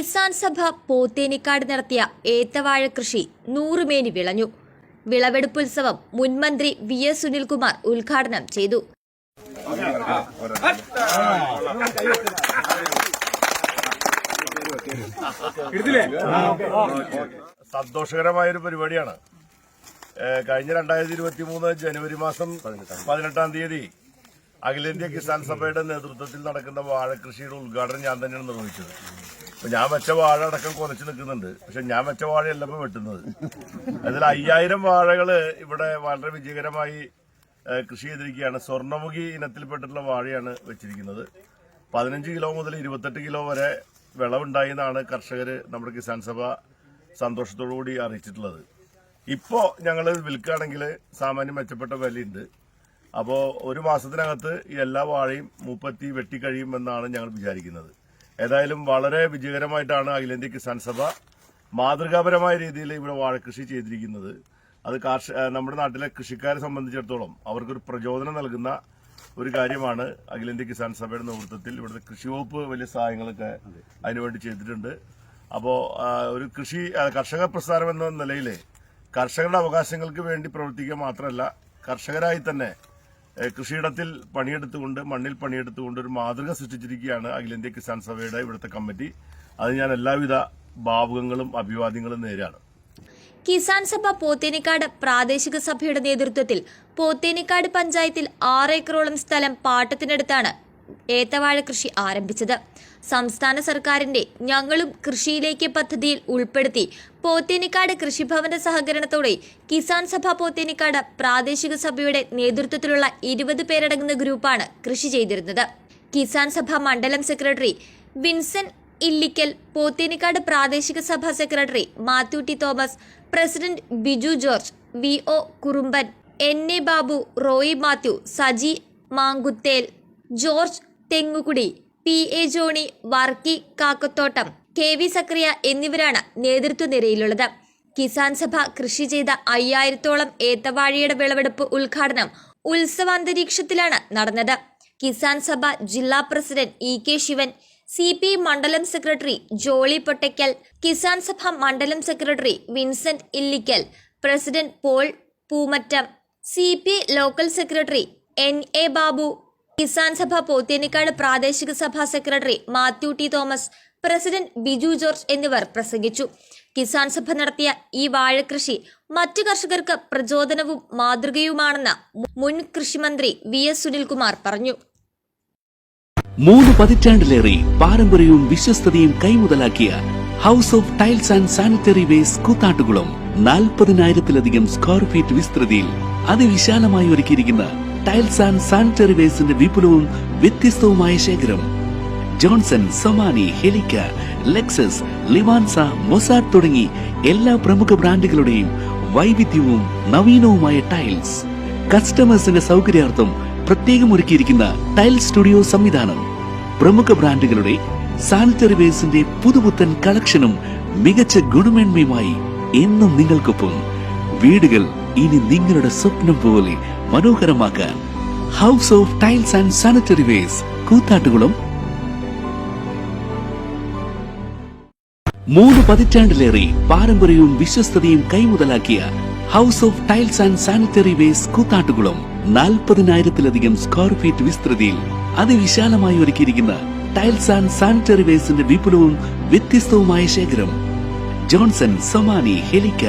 കിസാൻ സഭ പോത്തേനിക്കാട് നടത്തിയ ഏത്തവാഴ കൃഷി 100 മേനി വിളഞ്ഞു. വിളവെടുപ്പുത്സവം മുൻമന്ത്രി വി.എസ്. സുനിൽകുമാർ ഉദ്ഘാടനം ചെയ്തു. സന്തോഷകരമായൊരു പരിപാടിയാണ്. കഴിഞ്ഞ 2023 ജനുവരി മാസം 18-ാം തീയതി അഖിലേന്ത്യാ കിസാൻ സഭയുടെ നേതൃത്വത്തിൽ നടക്കുന്ന വാഴകൃഷിയുടെ ഉദ്ഘാടനം ഞാൻ തന്നെയാണ് നിർവഹിച്ചത്. അപ്പൊ ഞാൻ വെച്ച വാഴ അടക്കം കുറച്ച് നിൽക്കുന്നുണ്ട്. പക്ഷെ ഞാൻ വെച്ച വാഴയല്ല ഇപ്പൊ വെട്ടുന്നത്. അതിൽ 5000 വാഴകള് ഇവിടെ വളരെ വിജയകരമായി കൃഷി ചെയ്തിരിക്കുകയാണ്. സ്വർണ്ണമുഖി ഇനത്തിൽപ്പെട്ടിട്ടുള്ള വാഴയാണ് വെച്ചിരിക്കുന്നത്. 15 കിലോ മുതൽ 28 കിലോ വരെ വിളവുണ്ടായി എന്നാണ് കർഷകർ നമ്മുടെ കിസാൻ സഭ സന്തോഷത്തോടുകൂടി അറിയിച്ചിട്ടുള്ളത്. ഇപ്പോൾ ഞങ്ങൾ വിൽക്കുകയാണെങ്കിൽ സാമാന്യം മെച്ചപ്പെട്ട വിലയുണ്ട്. അപ്പോൾ ഒരു മാസത്തിനകത്ത് ഈ എല്ലാ വാഴയും മൂപ്പത്തി വെട്ടിക്കഴിയുമെന്നാണ് ഞങ്ങൾ വിചാരിക്കുന്നത്. ഏതായാലും വളരെ വിജയകരമായിട്ടാണ് അഖിലേന്ത്യാ കിസാൻ സഭ മാതൃകാപരമായ രീതിയിൽ ഇവിടെ വാഴകൃഷി ചെയ്തിരിക്കുന്നത്. അത് നമ്മുടെ നാട്ടിലെ കൃഷിക്കാരെ സംബന്ധിച്ചിടത്തോളം അവർക്കൊരു പ്രചോദനം നൽകുന്ന ഒരു കാര്യമാണ്. അഖിലേന്ത്യാ കിസാൻ സഭയുടെ നേതൃത്വത്തിൽ ഇവിടുത്തെ കൃഷി വകുപ്പ് വലിയ സഹായങ്ങളൊക്കെ അതിനുവേണ്ടി ചെയ്തിട്ടുണ്ട്. അപ്പോൾ ഒരു കർഷക പ്രസ്ഥാനം എന്ന നിലയിൽ കർഷകരുടെ അവകാശങ്ങൾക്ക് വേണ്ടി പ്രവർത്തിക്കുക മാത്രമല്ല, കർഷകരായി തന്നെ കൃഷിയിടത്തിൽ പണിയെടുത്തുകൊണ്ട് മണ്ണിൽ പണിയെടുത്തുകൊണ്ട് ഒരു മാതൃക സൃഷ്ടിച്ചിരിക്കുകയാണ് അഖിലേന്ത്യാ കിസാൻ സഭയുടെ ഇവിടുത്തെ കമ്മിറ്റി. അത് ഞാൻ എല്ലാവിധ ഭാവുകങ്ങളും അഭിവാദ്യങ്ങളും നേരാണ്. കിസാൻ സഭ പോത്തേനിക്കാട് പ്രാദേശിക സഭയുടെ നേതൃത്വത്തിൽ പോത്തേനിക്കാട് പഞ്ചായത്തിൽ 6 ഏക്കറോളം സ്ഥലം പാട്ടത്തിനടുത്താണ് ഏത്തവാഴ കൃഷി ആരംഭിച്ചത്. സംസ്ഥാന സർക്കാരിന്റെ ഞങ്ങളും കൃഷിയിലേക്ക് പദ്ധതിയിൽ ഉൾപ്പെടുത്തി പോത്തേനിക്കാട് കൃഷിഭവന്റെ സഹകരണത്തോടെ കിസാൻ സഭ പോത്തേനിക്കാട് പ്രാദേശിക സഭയുടെ നേതൃത്വത്തിലുള്ള 20 പേരടങ്ങുന്ന ഗ്രൂപ്പാണ് കൃഷി ചെയ്തിരുന്നത്. കിസാൻ സഭ മണ്ഡലം സെക്രട്ടറി വിൻസെന്റ് ഇല്ലിക്കൽ, പോത്തേനിക്കാട് പ്രാദേശിക സഭാ secretary Mathew T Thomas, president Biju George, V O. Kurumban, N A. Babu, Roy Mathew, Saji Mankuthel, George Thengukudi, P A. Johny, Varkey Kakkathottam, K V. Sakriya എന്നിവരാണ് നേതൃത്വ നിരയിലുള്ളത്. കിസാൻ സഭ കൃഷി ചെയ്ത 5000-ഓളം ഏത്തവാഴയുടെ വിളവെടുപ്പ് ഉദ്ഘാടനം ഉത്സവാന്തരീക്ഷത്തിലാണ് നടന്നത്. കിസാൻ സഭ ജില്ലാ പ്രസിഡന്റ് ഇ.കെ. ശിവൻ, CPI മണ്ഡലം സെക്രട്ടറി ജോളി പൊട്ടയ്ക്കൽ, കിസാൻ സഭ മണ്ഡലം secretary Vincent Illickal, president Paul Poomattam, CPI local secretary N.A. Babu, Kisan Sabha Pothanikad പ്രാദേശിക സഭാ secretary Mathew T Thomas, president Biju George എന്നിവർ പ്രസംഗിച്ചു. കിസാൻ സഭ നടത്തിയ ഈ വാഴകൃഷി മറ്റു കർഷകർക്ക് പ്രചോദനവും മാതൃകയുമാണെന്ന് മുൻ കൃഷിമന്ത്രി വി.എസ്. സുനിൽകുമാർ പറഞ്ഞു. 3 പതിറ്റാണ്ടിലേറെ പാരമ്പര്യവും വിശ്വസ്തതയും കൈമുതലാക്കിയ house of tiles and sanitary waste Koothattukulam 40,000-ലധികം സ്ക്വയർ ഫീറ്റ് വിസ്തൃതിയിൽ അതിവിശാലമായി ഒരുക്കിയിരിക്കുന്ന ടൈൽസ് ആൻഡ് സാനിറ്ററി വേസ്റ്റിന്റെ വിപുലവും വ്യത്യസ്തവുമായ ശേഖരം. ജോൺസൺ, സൊമാനി, ഹെലിക്ക, ലെക്സസ്, ലിവാൻസ, മൊസാഡ് തുടങ്ങി എല്ലാ പ്രമുഖ ബ്രാൻഡുകളുടെയും വൈവിധ്യവും നവീനവുമായ ടൈൽസ്. കസ്റ്റമേഴ്സിന്റെ സൗകര്യാർത്ഥം പ്രത്യേകം ഒരുക്കിയിരിക്കുന്ന ടൈൽ സ്റ്റുഡിയോ സംവിധാനം. പ്രമുഖ ബ്രാൻഡുകളുടെ സാനിറ്ററി വേസ്റ്റിന്റെ പുതുപുത്തൻ കളക്ഷനും മികച്ച ഗുണമേന്മയുമായി എന്നും നിങ്ങൾക്കൊപ്പം. വീടുകൾ ഇനി നിങ്ങളുടെ സ്വപ്നം പോലെ മനോഹരമാക്കാൻ house of tiles and sanitary waste Koothattukulam. 3 പതിറ്റാണ്ടിലേറെ പാരമ്പര്യവും വിശ്വസ്തതയും കൈമുതലാക്കിയ house of tiles and sanitary waste Koothattukulam 40,000-ലധികം സ്ക്വയർ ഫീറ്റ് വിസ്തൃതിയിൽ അതിവിശാലമായി ഒരുക്കിയിരിക്കുന്ന ടൈൽസ് ആൻഡ് സാനിറ്ററി വേസ്റ്റിന്റെ വിപുലവും വ്യത്യസ്തവുമായ ശേഖരം. ജോൺസൺ, സൊമാനി, ഹെലിക്ക,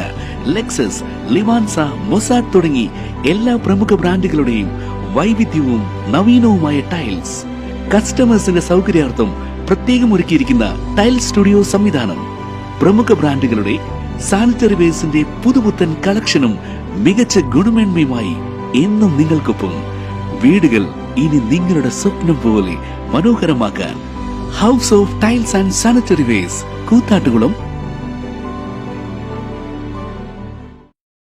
ലെക്സസ്, ലിവാൻസ, മൊസാഡ് തുടങ്ങി എല്ലാ പ്രമുഖ ബ്രാൻഡുകളുടെയും വൈവിധ്യവും നവീനവുമായ ടൈൽസ്. കസ്റ്റമേഴ്സിന്റെ സൗകര്യാർത്ഥം പ്രത്യേകം ഒരുക്കിയിരിക്കുന്ന ടൈൽ സ്റ്റുഡിയോ സംവിധാനം. പ്രമുഖ ബ്രാൻഡുകളുടെ സാനിറ്ററി വേസ്റ്റിന്റെ പുതുപുത്തൻ കളക്ഷനും മികച്ച ഗുണമേന്മയുമായി എന്നും നിങ്ങൾക്കൊപ്പം. വീടുകൾ ഇനി നിങ്ങളുടെ സ്വപ്നം പോലെ മനോഹരമാക്കാൻ house of tiles and sanitary waste Koothattukulam.